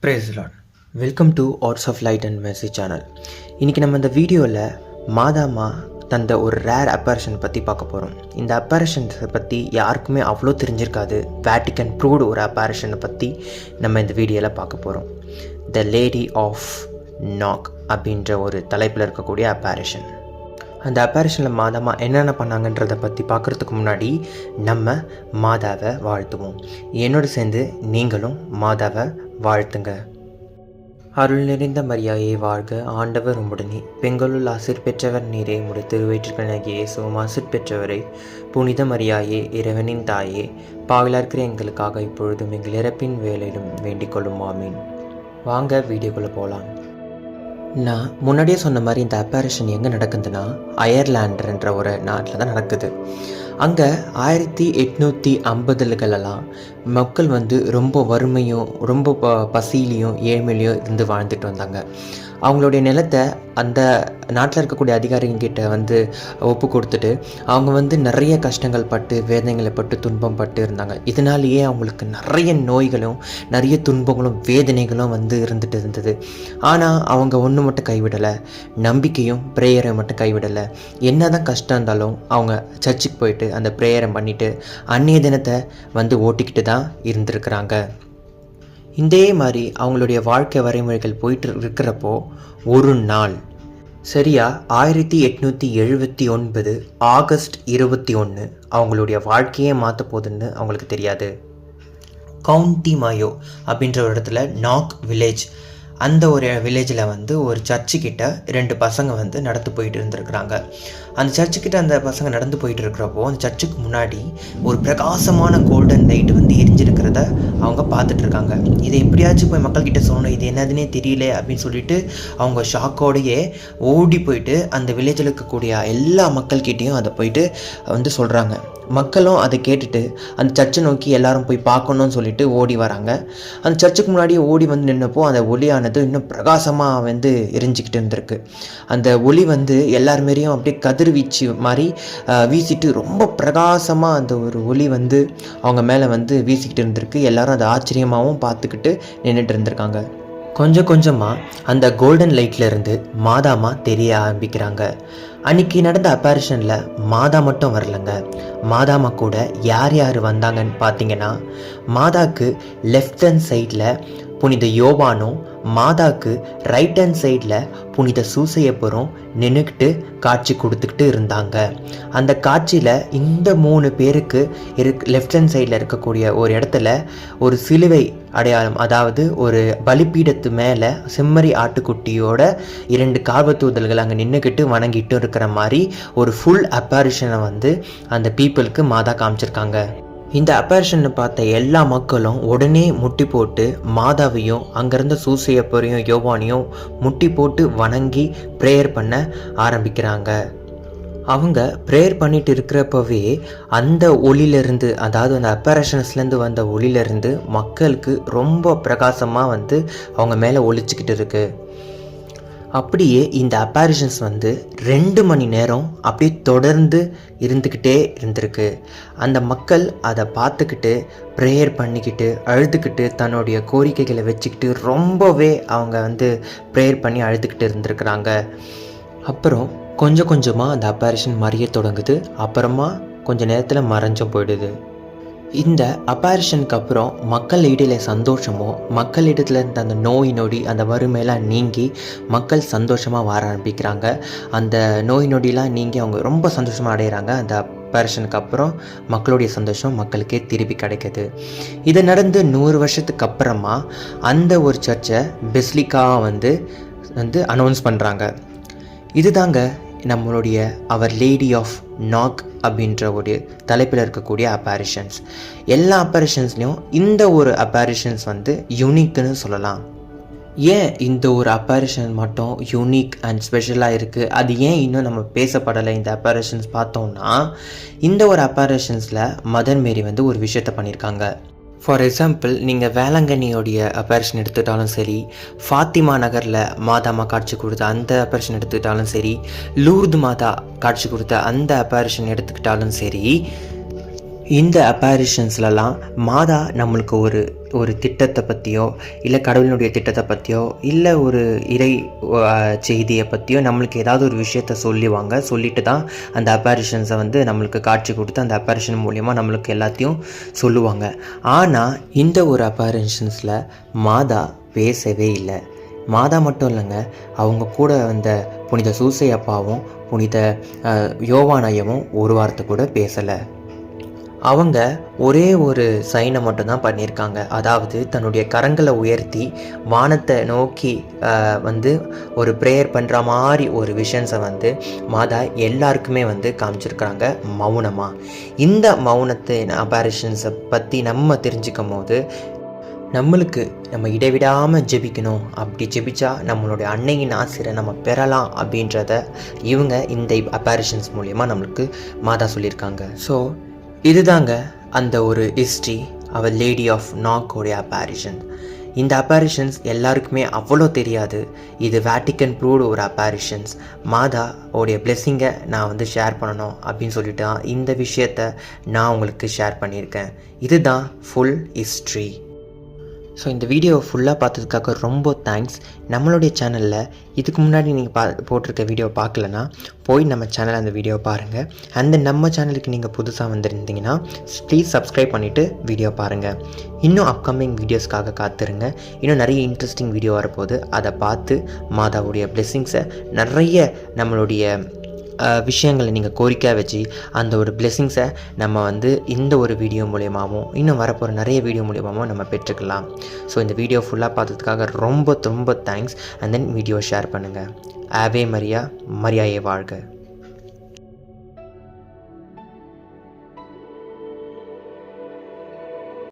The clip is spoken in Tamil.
Praise the Lord. Welcome to Odds of Light and Mercy channel. இன்றைக்கி நம்ம இந்த வீடியோவில் மாதாமா தந்த ஒரு ரேர் அப்பேரிஷன் பற்றி பார்க்க போகிறோம். இந்த அப்பேரிஷன்ஸை பற்றி யாருக்குமே அவ்வளோ தெரிஞ்சிருக்காது. வேட்டிக்கன் ப்ரூவ்டு ஒரு அப்பேரிஷனை பற்றி நம்ம இந்த வீடியோவில் பார்க்க போகிறோம். த லேடி ஆஃப் நாக் அப்படின்ற ஒரு தலைப்பில் இருக்கக்கூடிய அப்பேரிஷன். அந்த அப்பேரிஷனில் மாதாமா என்னென்ன பண்ணாங்கன்றதை பற்றி பார்க்குறதுக்கு முன்னாடி நம்ம மாதாவை வாழ்த்துவோம். என்னோடு சேர்ந்து நீங்களும் மாதாவை வாழ்த்துங்க. அருள் நிறைந்த மரியாயை வாழ்க, ஆண்டவர் உம்முடனே, பெண்களுள் ஆசீர் பெற்றவர் நீரே, உம்முடைய திருவயிற்றிற்கனாகிய இயேசுவும் ஆசீர் பெற்றவரே. புனித மரியாயே, இறைவனின் தாயே, பாவிலா இருக்கிற எங்களுக்காக இப்பொழுதும் எங்கள் இறப்பின் வேலையிலும் வேண்டிக் கொள்ளும். ஆமீன். வாங்க வீடியோக்குள்ளே போகலாம். நான் முன்னாடியே சொன்ன மாதிரி இந்த அப்பேரிஷன் எங்கே நடக்குதுன்னா அயர்லாண்டுன்ற ஒரு நாட்டில் தான் நடக்குது. அங்கே 1850களெல்லாம் மக்கள் ரொம்ப வறுமையும் ரொம்ப பசியிலையும் ஏழ்மையிலையும் இருந்து வாழ்ந்துட்டு வந்தாங்க. அவங்களுடைய நிலத்தை அந்த நாட்டில் இருக்கக்கூடிய அதிகாரிகிட்ட ஒப்பு கொடுத்துட்டு அவங்க நிறைய கஷ்டங்கள் பட்டு வேதனைகளை பட்டு துன்பம் பட்டு இருந்தாங்க. இதனாலேயே அவங்களுக்கு நிறைய நோய்களும் நிறைய துன்பங்களும் வேதனைகளும் இருந்துட்டு இருந்தது. ஆனால் அவங்க ஒன்று மட்டும் கைவிடலை, நம்பிக்கையும் ப்ரேயரை மட்டும் கைவிடலை. என்ன தான் கஷ்டம் இருந்தாலும் அவங்க சர்ச்சுக்கு போயிட்டு அந்த ப்ரேயரை பண்ணிவிட்டு அன்றைய தினத்தை ஓட்டிக்கிட்டு தான் இருந்திருக்கிறாங்க. இதே மாதிரி அவங்களுடைய வாழ்க்கை வரைமுறைகள் போயிட்டு இருக்கிறப்போ ஒரு நாள் சரியா 1879 ஆகஸ்ட் 21 அவங்களுடைய வாழ்க்கையே மாற்ற போகுதுன்னு அவங்களுக்கு தெரியாது. கவுண்டி மாயோ அப்படின்ற ஒரு இடத்துல நாக் வில்லேஜ், அந்த ஒரு வில்லேஜில் ஒரு சர்ச்சுக்கிட்ட 2 பசங்க நடந்து போயிட்டு இருந்திருக்கிறாங்க. அந்த சர்ச்சுக்கிட்ட அந்த பசங்க நடந்து போயிட்டு இருக்கிறப்போ அந்த சர்ச்சுக்கு முன்னாடி ஒரு பிரகாசமான கோல்டன் லைட் எரிஞ்சிருக்கிறத அவங்க பார்த்துட்ருக்காங்க. இதை எப்படியாச்சும் போய் மக்கள்கிட்ட சொல்லணும், இது என்னதுன்னே தெரியல அப்படின்னு சொல்லிட்டு அவங்க ஷாக்கோடையே ஓடி போயிட்டு அந்த வில்லேஜில் இருக்கக்கூடிய எல்லா மக்கள்கிட்டையும் அதை போயிட்டு சொல்கிறாங்க. மக்களும் அதை கேட்டுட்டு அந்த சர்ச்சை நோக்கி எல்லாரும் போய் பார்க்கணும்னு சொல்லிட்டு ஓடி வராங்க. அந்த சர்ச்சுக்கு முன்னாடியே ஓடி நின்னப்போ அந்த ஒளியானது இன்னும் பிரகாசமாக எரிஞ்சிக்கிட்டு இருந்திருக்கு. அந்த ஒளி எல்லாருமேரையும் அப்படியே கதிர்வீச்சு மாதிரி வீசிட்டு ரொம்ப பிரகாசமாக அந்த ஒரு ஒளி அவங்க மேலே வீசிக்கிட்டு இருந்திருக்கு. எல்லாரும் அதை ஆச்சரியமாகவும் பார்த்துக்கிட்டு நின்றுட்டு இருந்திருக்காங்க. கொஞ்சம் கொஞ்சமாக அந்த கோல்டன் லைட்டில் இருந்து மாதாமா தெரிய ஆரம்பிக்கிறாங்க. அன்றைக்கி நடந்த அப்பேரிஷனில் மாதா மட்டும் வரலைங்க. மாதாமா கூட யார் யார் வந்தாங்கன்னு பார்த்தீங்கன்னா, மாதாக்கு லெஃப்ட் ஹேண்ட் சைடில் புனித யோவானும் மாதாக்கு ரைட் ஹேண்ட் சைடில் புனித சூசையப்பரும் நின்றுக்கிட்டு காட்சி கொடுத்துக்கிட்டு இருந்தாங்க. அந்த காட்சியில் இந்த 3 பேருக்கு லெஃப்ட் ஹேண்ட் சைடில் இருக்கக்கூடிய ஒரு இடத்துல ஒரு சிலுவை அடையாளம், அதாவது ஒரு பலிப்பீடத்து மேலே செம்மறி ஆட்டுக்குட்டியோட 2 காவத்தூதல்கள் அங்கே நின்றுக்கிட்டு வணங்கிட்டு இருக்கிற மாதிரி ஒரு ஃபுல் அப்பேரிஷனை அந்த பீப்புளுக்கு மாதா காமிச்சிருக்காங்க. இந்த அப்பேரிஷனை பார்த்த எல்லா மக்களும் உடனே முட்டி போட்டு மாதாவையும் அங்கேருந்த சூசையப்பரையும் யோவானையும் முட்டி போட்டு வணங்கி ப்ரேயர் பண்ண ஆரம்பிக்கிறாங்க. அவங்க ப்ரேயர் பண்ணிட்டு இருக்கிறப்பவே அந்த ஒளியிலேருந்து, அதாவது அந்த அப்பேரிஷன்ஸ்லேருந்து வந்த ஒளியிலேருந்து மக்களுக்கு ரொம்ப பிரகாசமாக அவங்க மேலே ஒளிச்சிக்கிட்டு இருக்கு. அப்படியே இந்த அப்பேரிஷன்ஸ் 2 மணி நேரம் அப்படியே தொடர்ந்து இருந்துக்கிட்டே இருந்திருக்கு. அந்த மக்கள் அதை பார்த்துக்கிட்டு ப்ரேயர் பண்ணிக்கிட்டு அழுதுகிட்டு தன்னுடைய கோரிக்கைகளை வச்சுக்கிட்டு ரொம்பவே அவங்க ப்ரேயர் பண்ணி அழுதுகிட்டு இருந்திருக்கிறாங்க. அப்புறம் கொஞ்சம் கொஞ்சமாக அந்த அப்பேரிஷன் மறைய தொடங்குது. அப்புறமா கொஞ்ச நேரத்தில் மறைஞ்சும் போயிடுது. இந்த அப்பேரிஷனுக்கு அப்புறம் மக்கள் இடையில சந்தோஷமோ, மக்களிடத்துல இருந்த அந்த நோய் நொடி அந்த வறுமையெல்லாம் நீங்கி மக்கள் சந்தோஷமாக வர ஆரம்பிக்கிறாங்க. அந்த நோய் நொடியெலாம் நீங்கி அவங்க ரொம்ப சந்தோஷமாக அடைகிறாங்க. அந்த அப்பேரிஷனுக்கு அப்புறம் மக்களுடைய சந்தோஷம் மக்களுக்கே திருப்பி கிடைக்கிது. இது நடந்து 100 வருஷத்துக்கு அப்புறமா அந்த ஒரு சர்ச்சை பெசிலிக்காவாக அனௌன்ஸ் பண்ணுறாங்க. இதுதாங்க நம்மளுடைய அவர் லேடி ஆஃப் நாக் அப்படின்ற ஒரு தலைப்பில் இருக்கக்கூடிய அப்பேரிஷன்ஸ். எல்லா அப்பேரிஷன்ஸ்லேயும் இந்த ஒரு அப்பேரிஷன்ஸ் யூனிக்னு சொல்லலாம். ஏன் இந்த ஒரு அப்பேரிஷன் மட்டும் யூனிக் அண்ட் ஸ்பெஷலாக இருக்குது, அது ஏன் இன்னும் நம்ம பேசப்படலை இந்த அப்பேரிஷன்ஸ் பார்த்தோம்னா, இந்த ஒரு அப்பேரிஷன்ஸில் மதர் மேரி ஒரு விஷயத்தை பண்ணியிருக்காங்க. ஃபார் எக்ஸாம்பிள், நீங்கள் வேளாங்கண்ணியோடைய அப்பேரிஷன் எடுத்துக்கிட்டாலும் சரி, ஃபாத்திமா நகரில் மாதாமா காட்சி கொடுத்த அந்த அப்பேரிஷன் எடுத்துக்கிட்டாலும் சரி, லூர்து மாதா காட்சி கொடுத்த அந்த அப்பேரிஷன் எடுத்துக்கிட்டாலும் சரி, இந்த அப்பேரிஷன்ஸ்லலாம் மாதா நம்மளுக்கு ஒரு ஒரு திட்டத்தை பற்றியோ இல்லை கடவுளினுடைய திட்டத்தை பற்றியோ இல்லை ஒரு இறை செய்தியை பற்றியோ நம்மளுக்கு ஏதாவது ஒரு விஷயத்த சொல்லிட்டு தான் அந்த அப்பேரிஷன்ஸை வந்து நம்மளுக்கு காட்சி கொடுத்து அந்த அப்பேரிஷன் மூலயமா நம்மளுக்கு எல்லாத்தையும் சொல்லுவாங்க. ஆனால் இந்த ஒரு அப்பேரிஷன்ஸில் மாதா பேசவே இல்லை. மாதா மட்டும் இல்லைங்க, அவங்க கூட வந்த புனித சூசை அப்பாவும் புனித யோவான் ஐயாவும் ஒரு வார்த்தை கூட பேசலை. அவங்க ஒரே ஒரு சைனை மட்டும்தான் பண்ணியிருக்காங்க. அதாவது தன்னுடைய கரங்களை உயர்த்தி வானத்தை நோக்கி வந்து ஒரு ப்ரேயர் பண்ணுற மாதிரி ஒரு விஷன்ஸை வந்து மாதா எல்லாருக்குமே வந்து காமிச்சிருக்கிறாங்க மௌனமாக. இந்த மௌனத்தை அப்பேரிஷன்ஸை பற்றி நம்ம தெரிஞ்சுக்கும் போது நம்மளுக்கு நம்ம இடைவிடாமல் ஜெபிக்கணும். அப்படி ஜெபிச்சா நம்மளுடைய அன்னையின் ஆசிரை நம்ம பெறலாம் அப்படின்றத இவங்க இந்த அப்பேரிஷன்ஸ் மூலயமா நம்மளுக்கு மாதா சொல்லியிருக்காங்க. ஸோ இதுதாங்க அந்த ஒரு ஹிஸ்ட்ரி அவர் லேடி ஆஃப் நாக்கோடைய அப்பேரிஷன். இந்த அப்பேரிஷன்ஸ் எல்லாருக்குமே அவ்வளோ தெரியாது. இது வேட்டிக்கன் ப்ரூவ்டு ஒரு அப்பேரிஷன்ஸ். மாதா உடைய பிளெஸ்ஸிங்கை நான் வந்து ஷேர் பண்ணணும் அப்படின்னு சொல்லிட்டு தான் இந்த விஷயத்தை நான் உங்களுக்கு ஷேர் பண்ணியிருக்கேன். இதுதான் ஃபுல் ஹிஸ்ட்ரி. ஸோ இந்த வீடியோ ஃபுல்லாக பார்த்ததுக்காக ரொம்ப தேங்க்ஸ். நம்மளுடைய சேனலில் இதுக்கு முன்னாடி நீங்கள் போட்டிருக்க வீடியோ பார்க்கலன்னா போய் நம்ம சேனலில் அந்த வீடியோ பாருங்கள். அண்ட் நம்ம சேனலுக்கு நீங்கள் புதுசாக வந்திருந்தீங்கன்னா ப்ளீஸ் சப்ஸ்கிரைப் பண்ணிவிட்டு வீடியோ பாருங்கள். இன்னும் அப்கமிங் வீடியோஸ்க்காக காத்துருங்க. இன்னும் நிறைய இன்ட்ரெஸ்டிங் வீடியோ வரப்போகுது. அதை பார்த்து மாதாவுடைய பிளெஸ்ஸிங்ஸை நிறைய நம்மளுடைய விஷயங்களை நீங்கள் கோரிக்கையாக வச்சு அந்த ஒரு பிளெஸ்ஸிங்ஸை நம்ம வந்து இந்த ஒரு வீடியோ மூலயமாவும் இன்னும் வரப்போகிற நிறைய வீடியோ மூலயமாவும் நம்ம பெற்றுக்கலாம். ஸோ இந்த வீடியோ ஃபுல்லாக பார்த்ததுக்காக ரொம்ப ரொம்ப thanks. And then video share பண்ணுங்கள். ஆவே மரியா, மரியாயே வாழ்க.